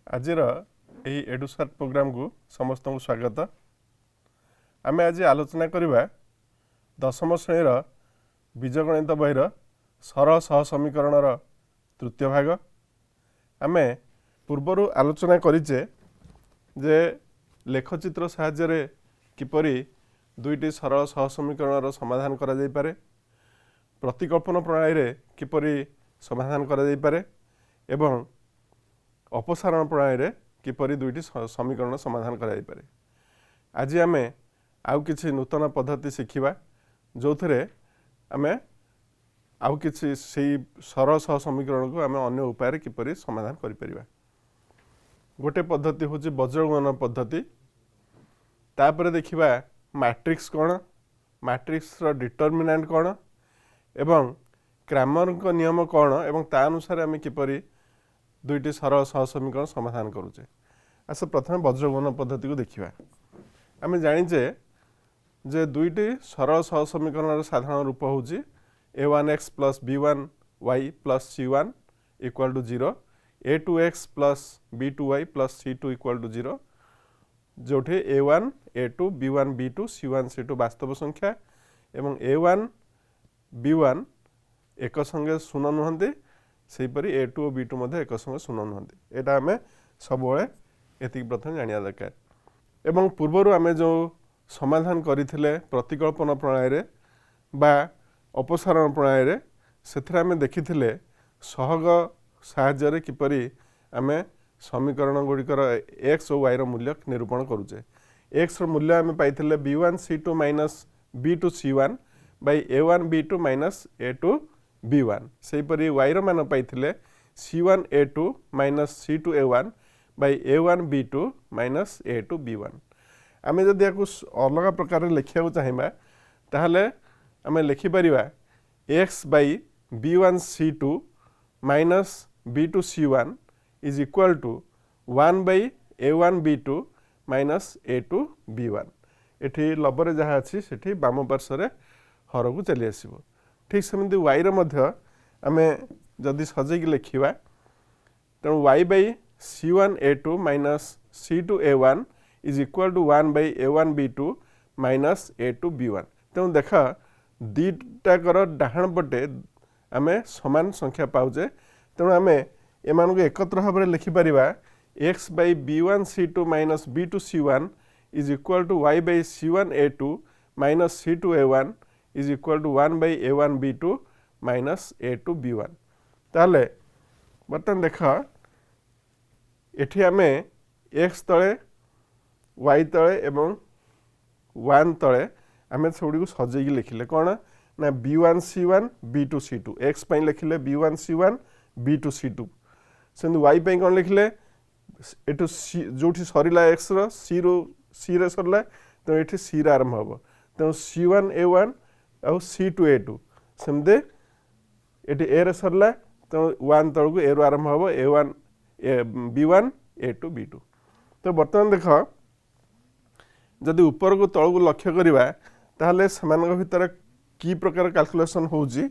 आजिर यही एडुसाट प्रोग्राम को समस्त को स्वागत। आमे आज आलोचना करवा दशम श्रेणीर बीजगणित बहीर सरल सह समीकरण तृतीय भाग। आमे पूर्वर आलोचना करिचे जे लेखचित्र साहाय्य किपरि दुईटी सरल सह समीकरण समाधान करा जाय पारे, प्रतिकल्पन प्रणाली रे किपरि समाधान करा जाय पारे एवं अपसारण प्रणाली रे किपरि दुईटी समीकरण समाधान करा जाय पारे। आज आमे आउ किछि नूतन पद्धति शिखिबा जो थरे आमे आउ किछि सेही सरल सह समीकरण को आमे अन्य उपाय रे किपरि समाधान करि परिबा। गोटे पद्धति होछि वज्रगणन पद्धति, तापर देखिबा मैट्रिक्स कोन, मैट्रिक्स रो डिटरमिनेंट कोन एवं क्रैमर को नियम कोन एवं ता अनुसार आमे किपरि दुईटी सरल सह समीकरण समाधान करूचे। आस प्रथम वज्रगणन पद्धति को देखिबा। आमे जानिचे जे दुईटी सरल सह समीकरण साधारण रूप होछि a1x + b1y + c1 = 0, a2x + b2y + c2 = 0, जोठे a1 a2 b1 b2 c1 c2 वास्तव संख्या एवं a1 b1 एक संगे शून्य नुहंती, सेहीपरि a2 और b2 मध्य एक संगे शून्य नुहंती। एटा आमे सबले एति प्रथम जानिया दरकार। एवं पूर्वरु आमे जो समाधान करिथिले प्रतिकल्पन प्रणाली रे बा अपसारण प्रणाली रे सेथरा आमे देखिथिले सहग साहाय्य रे किपरि आमे समीकरण गुड़िकर x और y रो मूल्य निरूपण करूचे। x रो मूल्य आमे पाइथिले b1 c2 - b2 c1 by a1 b2 - a2 b1। सेहीपरि y रो मान पाइथिले c1 a2 - c2 a1 by a1 b2 - a2 b1। आमे जदि याकु अलग प्रकार लिखिया को चाहिबा ताहले आमे लिखि परिबा x by b1 c2 - b2 c1 is equal to 1 by a1 b2 - a2 b1। एठी लबरे जहा अछि सेठी बाम पार्श्व रे हर को चली आसीबो। ठीक सेमति y रो मध्य आमे जदि सजेकी लिखिबा त y by c1 a2 - c2 a1 is equal to 1 by a1 b2 - a2 b1। तेणु देख दीटा कर डाहाण पटे आमे समान संख्या पाउजे, तेणु आमे एमान को एकत्र भाव लिखि परिबा x by b1 c2 - b2 c1 is equal to y by c1 a2 - c2 a1 is equal to 1 by a1 b2 - a2 b1। ताले बर्तन देख एठी आमे x तळे y तळे एवं 1 तळे आमे सबडी को सजेकी लिखिले कोन ना b1 c1 b2 c2। x पई लिखिले b1 c1 b2 c2, सेंदु y पई कोन लिखिले एटु जोठी सरीला x रो c रे सरला तो एठी c रे आरंभ हबो, तो c1 a1 और c2 a2। सेमदे एठी a रे सरला तो 1 तळ को a रो आरंभ हबो, a1 b1 a2 b2। तो वर्तमान देख जदि ऊपर को तळ को लक्ष्य करिबा ताहले समान भितर की प्रकार कैलकुलेशन होउजी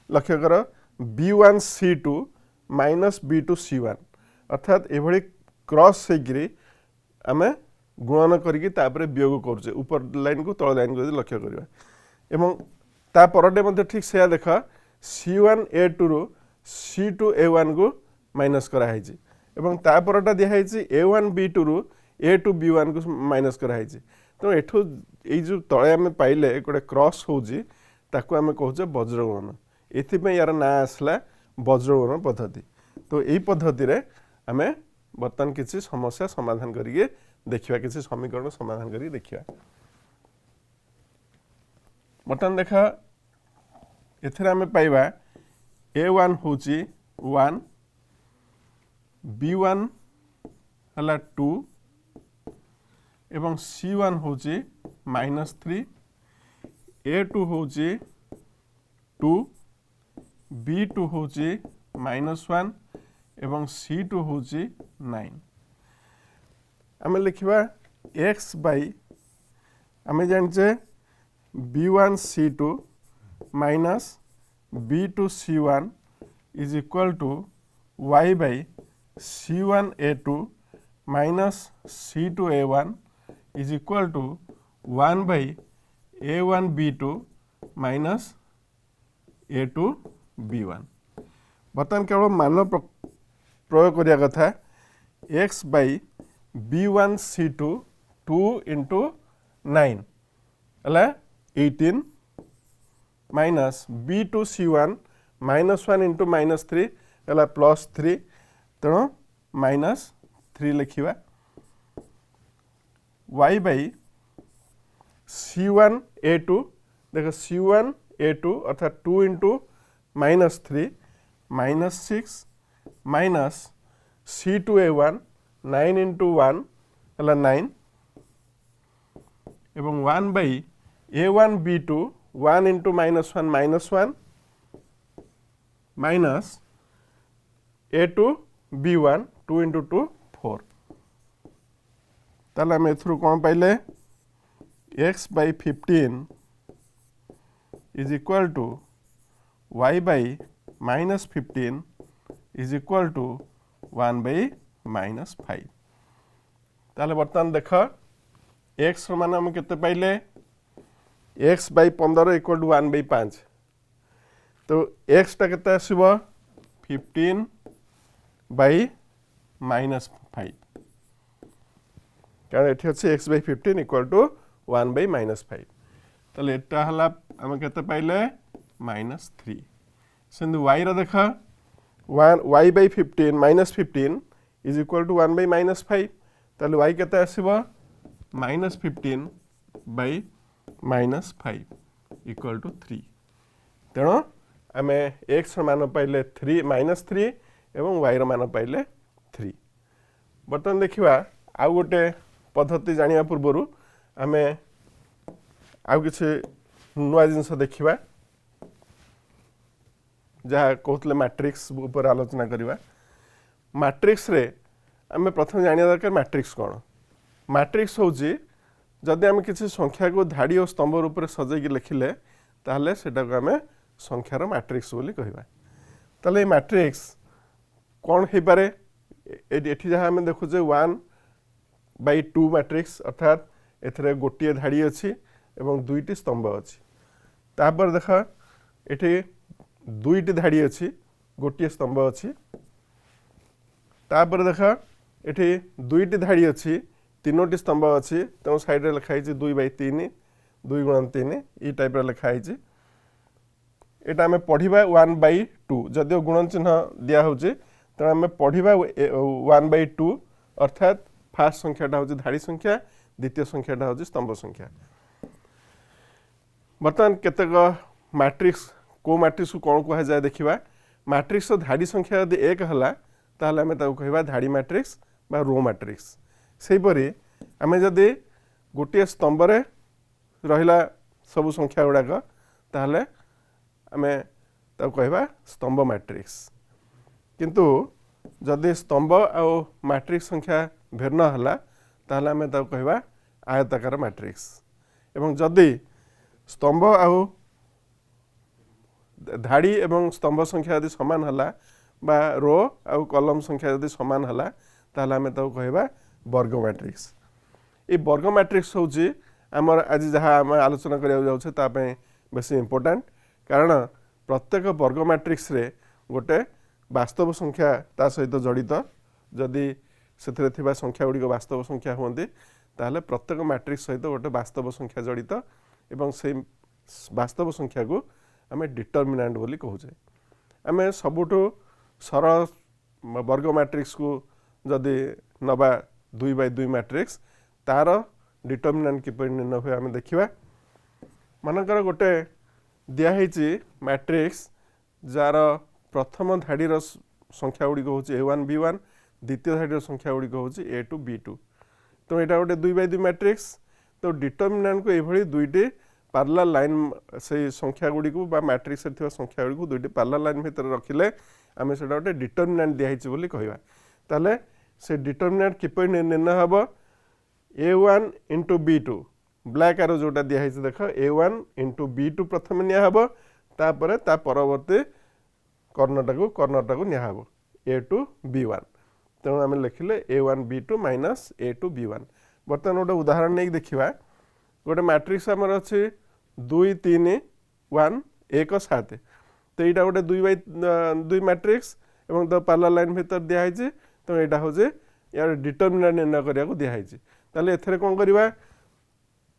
लक्ष्य कर b1 c2 - b2 c1, अर्थात एभली क्रॉस सेगिरी आमे गुणन करिकि तापरे वियोग करछे ऊपर लाइन को तळ लाइन को लक्ष्य करिबा। एवं ता परडे मध्ये ठीक सेया देख c1 a2 रो c2 a1 को माइनस करा हैछि एवं ता परटा दिया हैछि a1 b2 रो a2 b1 को माइनस करा हैछि। तो एठो ए जो तळे आमे पाइले गोटे क्रॉस होउजी ताको आमे कहउछे वज्रगणन। एथि पे यार ना आसला वज्रगणन पद्धति। तो एही पद्धति रे आमे बर्तन किछि समस्या समाधान करिके देखिबा, किछि समीकरण समाधान करिके देखिबा। बर्तन देखा एथरे आमे पाइबा a1 होउची 1, b1 हला 2 एवं c1 होउची -3, a2 होउची 2, b2 होउची -1 एवं c2 होउची 9। आमे लिखिबा x by आमे जानचे b1 c2 - b2 c1 is equal to y by c1 a2 minus C two A1 is equal to 1 by A1 B2 minus A2 B1। बर्तमान केवल मान प्रयोग करिया कथा x by B1 C2 2 into 9 है 18 minus B2 C1 minus 1 into minus 3 है plus 3 तेणु minus 3 लिखा y बाई C1 A2 देख C1 A2 अर्थात 2 into minus 3 minus 6 minus C2 A1 9 into 1 है 9 एवं 1 by A1 B2 1 into minus 1 minus A2 B1 2 into 2 4। ताले हम एथरू कौन पाइले x by 15 is equal to y by minus 15 is equal to 1 by minus 5। ताले बर्तमान देख x मान हम केते पाइले x by 15 equal to 1 by 5 तो x टा केते आसीबो 15 बाई माइनस 5 कारण एठी अछि x by 15 equal to 1 by minus 5 ताले एटा हला हम केते पाइले माइनस 3 सेंदु y रा देख 1 y by 15 minus 15 is equal to 1 by minus 5 ताले y केते आसीबो minus 15 by minus 5 equal to 3 तेणु आमे x मान पाइले 3 माइनस 3 एवं y मान पाइले 3। बर्तमान देखिबा आ गोटे पद्धति जानिया पूर्वरु आमे आउ किछि नुआ जिनस देखिबा जहाँ कहते मैट्रिक्स ऊपर आलोचना करवा। मैट्रिक्स रे आमे प्रथम जानिया दरकार मैट्रिक्स कौन। मैट्रिक्स होची जदि आमे किसी संख्या को धाड़ी और स्तंभ रूप में सजेकी लिखिले ताहले सेटा को आमे संख्यार मैट्रिक्स बोली कहवा। ताले मैट्रिक्स कौन हो पारे एठी जहाँ आमे देखुचे 1 बाई 2 मैट्रिक्स अर्थात एथरे गोटे धाड़ी अच्छी एवं दुईटी स्तंभ अच्छी तापर देख एठी दुईटी धाड़ी अच्छी गोटे स्तंभ अच्छी तापर देख एठी दुईटी धाड़ी अच्छी तीनोटी स्तंभ अच्छी तेणु साइड लिखाई 2 बाई 3 2 गुणन 3 ई टाइप लिखाई एटा आमे पढ़िबा 1 बाई 2 जदिओ गुणन चिन्ह दिया होची तेणु आमे पढ़िबा 1 बाई 2 अर्थात फास्ट संख्याटा होची धाड़ी संख्या द्वितीय संख्याटा होची स्तंभ संख्या। बर्तमान केतेक मैट्रिक्स को मैट्रिक्स को कौन कह जाए देखिबा। मैट्रिक्स धाड़ी संख्या यदि 1 हला ताहले आमे ताको कहबा धाड़ी मैट्रिक्स बा रो मैट्रिक्स। सेहीपरि आमे जदि गोटे स्तंभ रे रहिला सब संख्या गुड़ाक ताहले आमे ताको कहबा स्तंभ मैट्रिक्स। किंतु जदि स्तंभ आ मैट्रिक्स संख्या भिन्न हला ताहले आमे ताको कहबा आयताकार मैट्रिक्स। एवं जदि स्तंभ आ धाड़ी एवं स्तंभ संख्या यदि समान हला बा रो आ कॉलम संख्या यदि समान हला ताहले आमे ताको कहबा वर्ग मैट्रिक्स। ये वर्ग मैट्रिक्स होची आमर आज जहाँ आम आलोचना करिया जाउछे ता पे बेसी इंपोर्टेंट कारण प्रत्येक वर्ग मैट्रिक्स रे गोटे वास्तव संख्या ता सहित जड़ित जदि सेथिरे थिबा संख्या गुड़िक वास्तव संख्या होंदी ताहले प्रत्येक मैट्रिक्स सहित गोटे वास्तव संख्या जड़ित एवं से वास्तव संख्या को आमे डिटरमिनेंट बोली कहूचे। आमे सबुठु सरल वर्ग मैट्रिक्स को जदि नबा 2 बाई 2 मैट्रिक्स तार डिटरमिनेंट किपर निर्णय हुए आमे देखिबा। मानकर गोटे दिया हेची मैट्रिक्स जार प्रथम धाड़ीर संख्या गुड़िक होची A1 B1 द्वितीय धाड़ीर संख्या गुड़िक होची A2 B2 तो यहाँ गोटे 2 बाई 2 मैट्रिक्स तो डिटरमिनेंट को यह दुईटी पैरेलल लाइन से संख्या गुड़िक मैट्रिक्स संख्या गुड़िक दुईटी पैरेलल लाइन भितर रखिले आम से गोटे डिटरमिनेंट दिखाई बोली कहवा। ताले से डिटरमिनेंट किपर निर्णय हम A1 इंटू B2 ब्लैक आरो जोटा दिखाई देख A1 इंटू B2 प्रथम निहब तापर ता परवर्ती कर्णटा को निहब A2 B1 तेणु आम लिखिले A1 B2 minus A2 B1। बर्तमान गोटे उदाहरण नहीं देखा गोटे मैट्रिक्स आमर अच्छे 2 3 1 1 7 तो यहाँ गोटे 2 मैट्रिक्स एवं तो पैरेलल लाइन भीतर दिखाई तो यहाँ हूँ यार डिटरमिनेंट निर्णय करने दिखाई ताले एथरे कौन करवा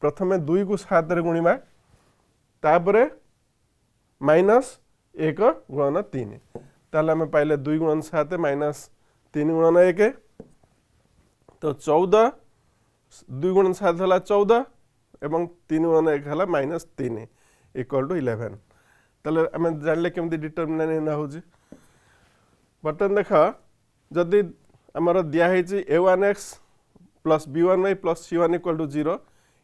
प्रथमे 2 को 7 रे गुणिबा तापरे माइनस 1 गुणन 3 ताले आम पाइले 2 गुणन 7 माइनस 3 गुणन 1 तो 14 2 गुणन 7 है 14 एवं 3 गुणन 1 है माइनस 3 इक्वल टू 11 ताले आम जानले केमती डिटरमिनेंट निर्णय होजी। बर्तमान देख जदि आमर दिखाई A1x plus B1y plus C1 equal to 0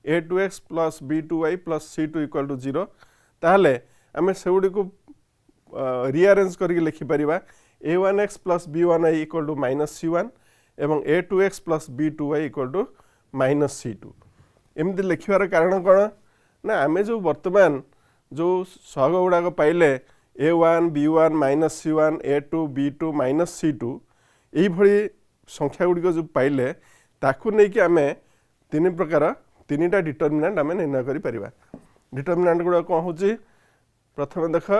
A2x plus B2y plus C2 equal to 0 ताहले आम से को रिअरेंज करके लिखिपर A1x plus B1y equal to minus C1 एवं A2x plus B2y equal to minus C2 एमती लिखार कारण कौन ना आम जो वर्तमान जो सहग गुड़ाक पाइले A1 B1 minus C1 A2 B2 minus C2 यही संख्या गुड़िक जो पाइले ताकू नहीं कि आम तीन प्रकार 3टा डिटरमिनेंट आम निर्णय करिपरिबा। डिटरमिनेंट गुड़ा कौन हो प्रथम देख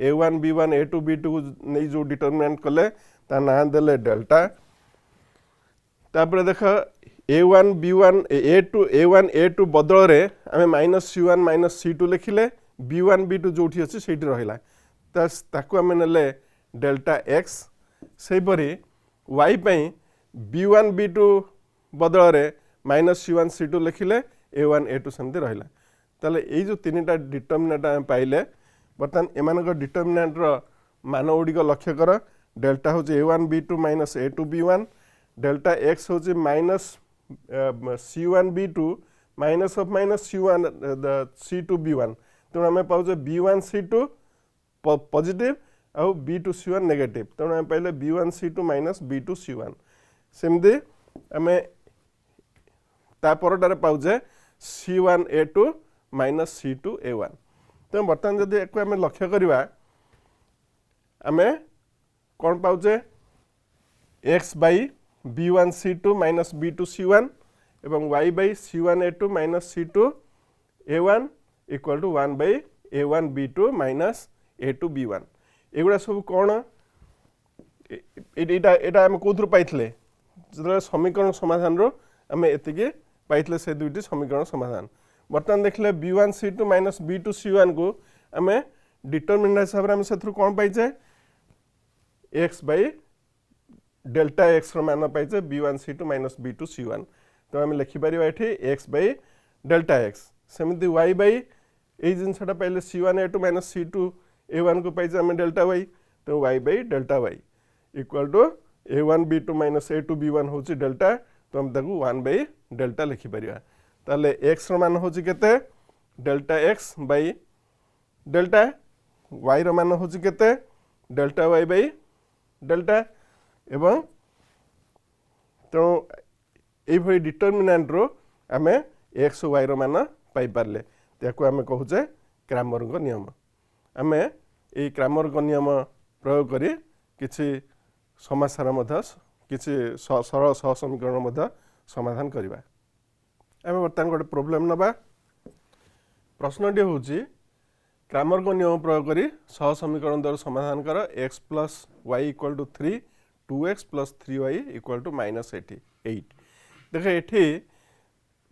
A1 B1 A2 B2 को नहीं जो डिटरमिनेंट कले ता ना देले डेल्टा तापर देख A1 B1 A1 A2 बदल रे आम minus C1 minus C2 लिखिले B1 B2 जो अच्छी से रहा ताकू आम नेले डेल्टा एक्स से y पाई B1 B2 बदल रे minus C1 C2 लिखिले A1 A2 सेमती रहा ताले ये जो 3टा डिटरमिनेंट आम पाइले बर्तमान एमानक डिटरमिनेंट मान गुड़िक लक्ष्य कर डेल्टा हूँ A1 B2 minus A2 B1 delta X हूँ minus C1 B2 minus of minus C1 C2 B1 तेणु आम पाचे B1 C2 पॉजिटिव आउ B2 C1 नेगेटिव तेणु आम पाइले B1 C2 minus B2 C1 सेमती आम तापरटारे पाचे C1 A2 minus C2 A1 तेणु बर्तमान जदि एक आम लक्ष्य करवा आम कौन पाचे x by B1 C2 minus B2 C1 एवं y by C1 A2 minus C2 A1 equal to 1 by A1 B2 minus A2 B1 एगुड़ा सब कौन एटा आम कौन पाई जो समीकरण समाधान रो आम एति पाई से दुईटी समीकरण समाधान बर्तमान देखले B1 C2 minus B2 C1 को आम डिटरमिनेंट हिसाब से कौन पाइचे x बाई डेल्टा एक्स मान पाइचे B1 C2 minus B2 C1 तो आम लिखिपर ये x बाई डेल्टा एक्स सेमती y बाई ये जिनसा पाइले C1 A2 minus C2 A1 को पाइचे आम डेल्टा y तो y by delta y equal to A1 B2 minus A2 B1 हूँ डेल्टा तो हम ताकू 1 बाई डेल्टा लिखिपर ताले x मान हूँ केते delta x by delta y मान हूँ केते डेल्टा y बाई डेल्टा एवं तेणु ये डिटरमिनेंट रो आम एक्स वाई मान पाई पारे ताकू आम कहूचे क्रैमर नियम आम ये क्रैमर नियम प्रयोग करी किसी समस्यार किसी सरल सह समीकरण समाधान करवा। आम बर्तमान गोटे प्रोब्लेम नवा प्रश्नटी हूँ क्रैमर नियम प्रयोग करी सह समीकरण द्वारा समाधान कर x plus y equal to 3 2x plus 3y equal to minus 8 देख ये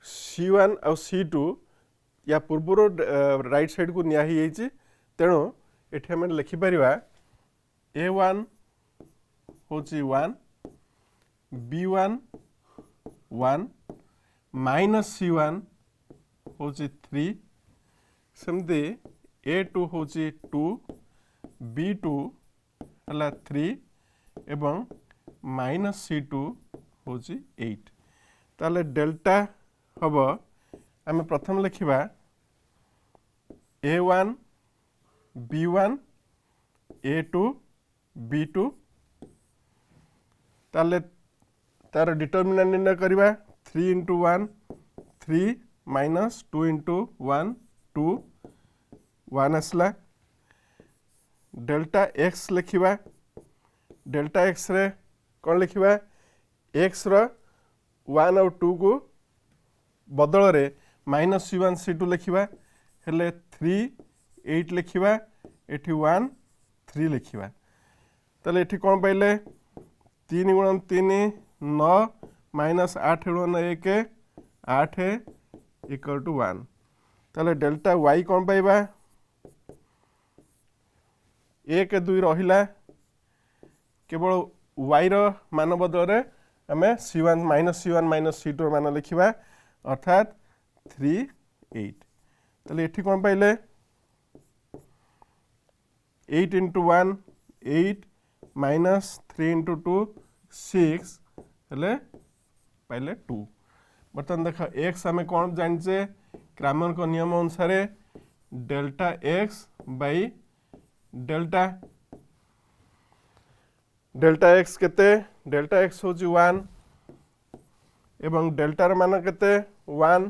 C1 और C2 या पूर्वर राइट साइड को निया ही तेणु ये आम लिखिपर A1 हूँ 1 B1 1 माइनस C1 हूँ 3 सेमती A2 हूँ 2 B2 है 3 एवं माइनस C2 हूँ 8 ताले डेल्टा हम आम प्रथम लिखा A1 B1 A2 B2 ताले तार डिटरमिनेंट निर्णय करवा 3 इंटू 1 3 माइनस 2 इंटू 1 2 1 आसला डेल्टा एक्स लिखा डेल्टा एक्स रे कौन लिखा एक्स वन और टू को बदल रे -c1 c2 लिखा हेले 3 8 लिखा एठी 1 3 लिखा ताले एठी कौन पाइले 3 × 3 9 -8 × 1 8 = 1 ताले डेल्टा y कौन पाइबा 1 2 रहिला केवल y रो मान बदल रे आमे c1 -c2 मान लिखिबा अर्थात 3 8 ताले एठी कौन पाइले 8 × 1 8 -3 × 2 6 हेले पाइले 2 बर्तमान देख x आमे कौन जानिचे क्रैमर को नियम अनुसार delta x by delta x केते डेल्टा x होची 1 एवं डेल्टा र मान केते 1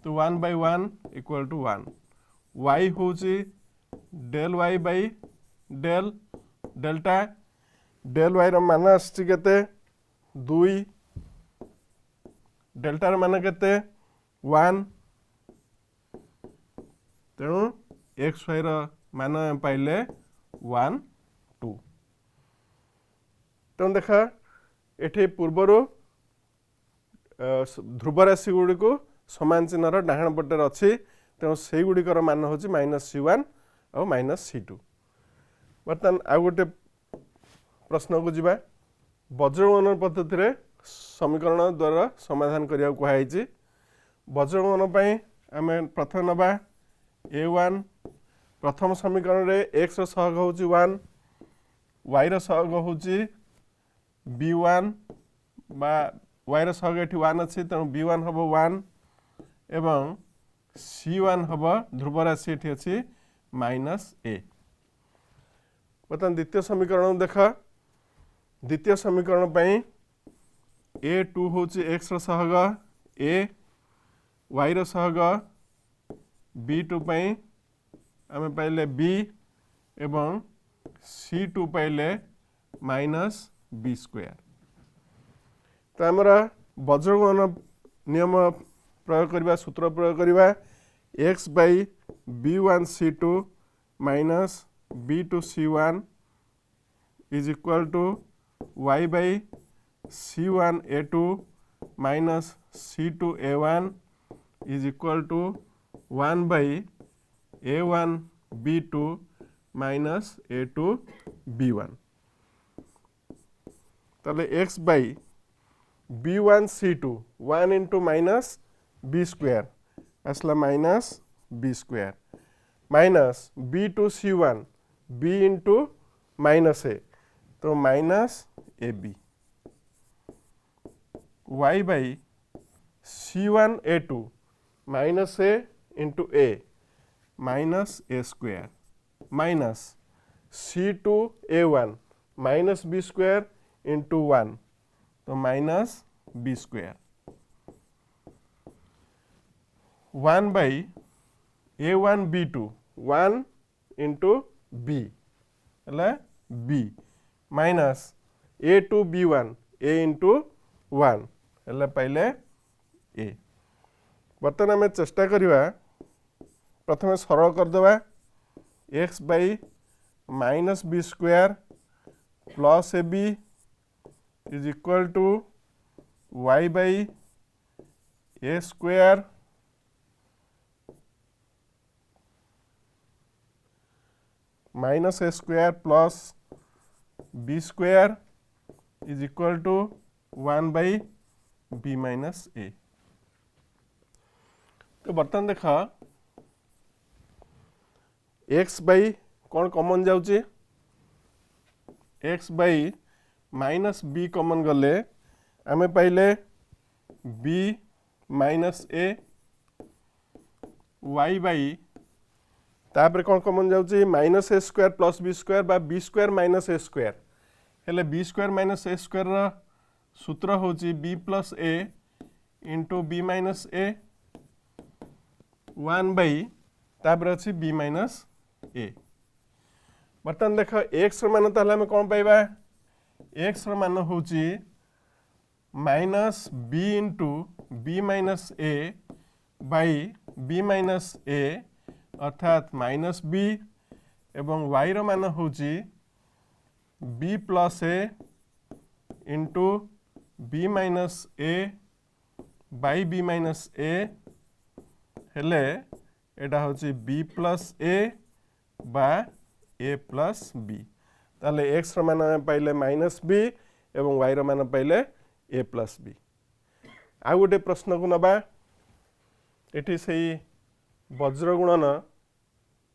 तो 1/1 = 1 y होची del y by delta del y र मान आछि केते 2 डेल्टा र मान केते 1 तेणु एक्स वाई मान पाइले 1 2 तेणु देखा एठी पूर्वर ध्रुव राशि गुड़ी को समान चिन्हर डाहाण पटे अच्छी तेणु से गुड़िकर मान हूँ -c1 और -c2 बर्तमान आउ गोटे प्रश्न को जीवा वज्रगमन पद्धति रे समीकरण द्वारा समाधान करिया कहुई वज्रगमन पई आमे प्रथम नबा a1 प्रथम समीकरण रे x रो सहग होची 1 y रो सहग होची b1 बा y रो सहग एठी 1 अछि तेणु b1 हबो 1 एवं c1 हबो ध्रुव राशि एठी अछि -a बर्तमान द्वितीय समीकरण देखा द्वितीय समीकरण पई a2 होची x row सहग a y row सहग b2 पई आमे पाइले b एवं c2 पाइले -b² तो हमरा वज्रगमन नियम प्रयोग करबा सूत्र प्रयोग करबा x by b1 c2 minus b2 c1 is equal to y by c1 a2 minus c2 a1 is equal to 1 by a1 b2 minus a2 b1 ताले x by b1 c2 1 into minus b² असला minus b² minus b2 c1 b into minus a तो minus ab y by c1 a2 minus a into a minus a² minus c2 a1 minus b² into 1 तो minus b² 1 by a1 b2 1 into b है b minus a2 b1 a into 1 है पहले a बर्तमान आम चेष्टा करवा प्रथम सरल करदे x by minus b² plus ab is equal to y by a² minus a² plus b² is equal to 1 by b minus a तो बर्तमान देखा x बाई कौन कॉमन जाउची x by minus b common गले आमे पाइले b minus a y by तापर कौन कॉमन जाउची माइनस a² प्लस b² बा b² माइनस a² हेले b² माइनस a² रा सूत्र होची b plus a into b minus a 1 by तापर अच्छी b माइनस a बर्तमान देख x मान ताहले हमें कौन पाइबा x मान होची minus B into B minus A by B minus A अर्थात माइनस बी एवं वाई रो मान होची B plus A into B minus A by B minus A हेले एटा होची बी प्लस ए बा ए प्लस बी ताले एक्स रो मान पाइले माइनस बी एवं वाई रो मान पाइले ए प्लस बी। आ गोटे प्रश्न को नबा एठी सही वज्र गुणन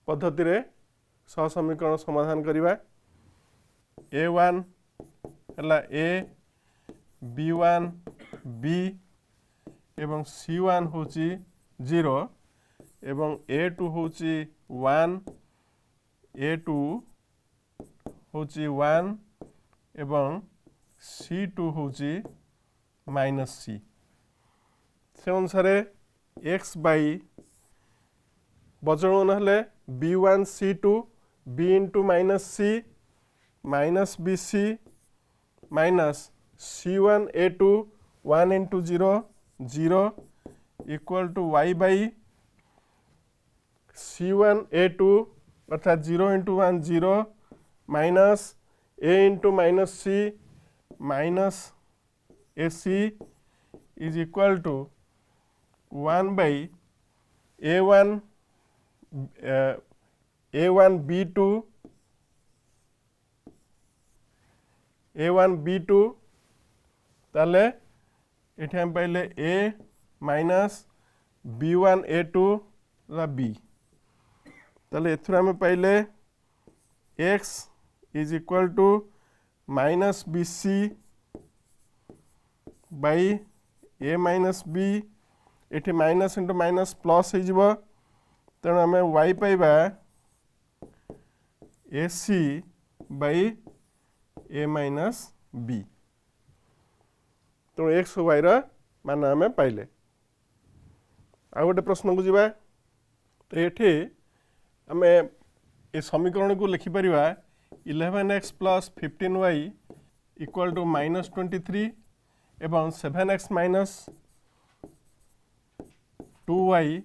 पद्धति रे सहसमीकरण समाधान करिवा। a1 हला a b1 b एवं c1 होची 0 एवं a2 होची 1 a2 होची 1 एवं c2 होची माइनस c से अनुसार x बाई वज्रगुणन हेले b1 c2 b into minus c minus bc minus c1 a2 1 into 0 0 equal to y by c1 a2 अर्थात 0 into 1 0 minus a into minus c minus ac is equal to 1 by a1 b2 a1 b2 ताले एठी हम पाइले a minus b1 a2 La b ताले एथुर हम पाइले x is equal to minus bc by a minus b एठी minus into minus plus हो जिवो तेणु आम y पाइबा ac by a minus b तेणु x और y मान आम पाइले। आ गोटे प्रश्न को जीवा तो ये आम ए समीकरण को लिखिपर 11x plus 15y equal to minus 23 एवं 7x minus 2y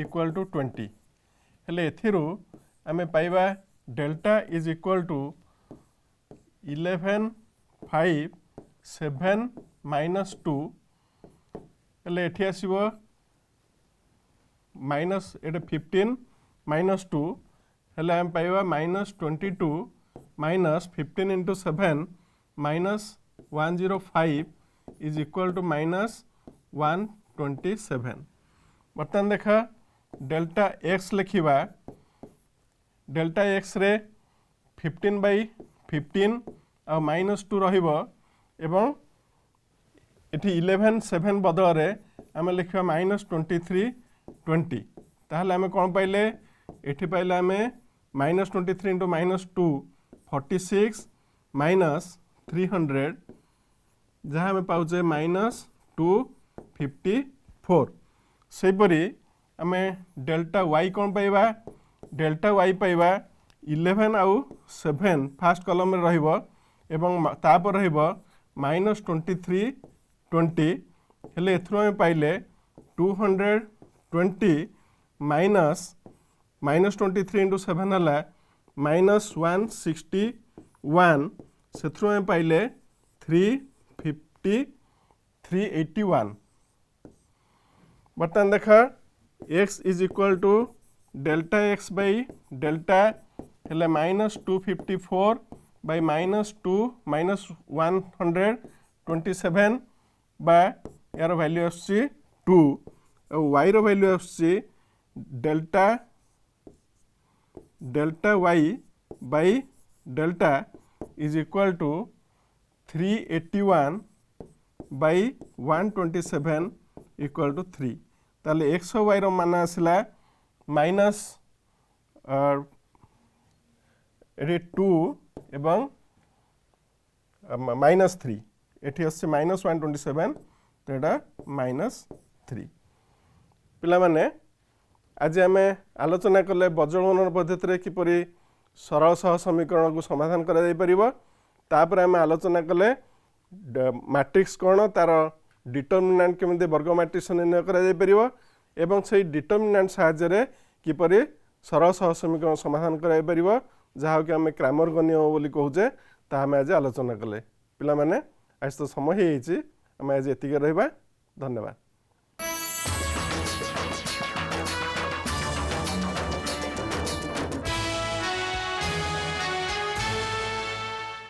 equal to 20 हेले एथिरु आमे पाइबा delta is equal to 11 5 7 minus 2 हेले एठी आसीबो माइनस एटे 15 माइनस 2 हेले आमे पाइबा minus 22 minus 15 into 7 minus 105 is equal to minus 127। बर्तमान देखा डेल्टा एक्स लिखिबा डेल्टा एक्स रे 15 बाई 15 आ माइनस 2 रहिबो एवं एठी 11 7 बदल रे आमे लिखिबा माइनस 23 20 ताहले आमे कोन पाइले एठी पाइले आमे माइनस 23 इंटू माइनस 2 46 माइनस 300 जहाँ आमे पाउचे माइनस 254 सेपरी आमे डेल्टा y कौन पाइबा डेल्टा y पाइबा 11 आउ 7 फास्ट कॉलम रे रहिबो एवं तापर रहिबो माइनस 23 20 हेले एथरो आमे पाइले 220 माइनस माइनस 23 इंटू 7 हला माइनस 161 सेथरो आमे पाइले 350 381। बर्तमान देखा x is equal to delta x by delta हेले माइनस 254 बाई माइनस 2 माइनस 127 बा यार वैल्यू आसी 2 और y रो वैल्यू आसी delta delta y by delta is equal to 381 by 127 equal to 3 ताले x और y रो मान आसला माइनस 2 एवं माइनस 3 एठी आसे माइनस 127 तो एटा माइनस 3। पिला माने आज आमे आलोचना कले वज्रगणन पद्धति रे किपरि सरल सह समीकरण को समाधान करा जाय परिबो तापर आमे आलोचना कले मैट्रिक्स कौन तार डिटर्मिनांट केमी वर्ग मैट्रिक्स निर्णय कर से डिटर्मिनांट साहाय्य किपर सरल सह समीकरण समाधान कर जहाँ कि आम क्रैमर नियम बोली कहूचे ता आम आज आलोचना कले। पिला माने आज तो समय आम आज एतिक रहा। धन्यवाद।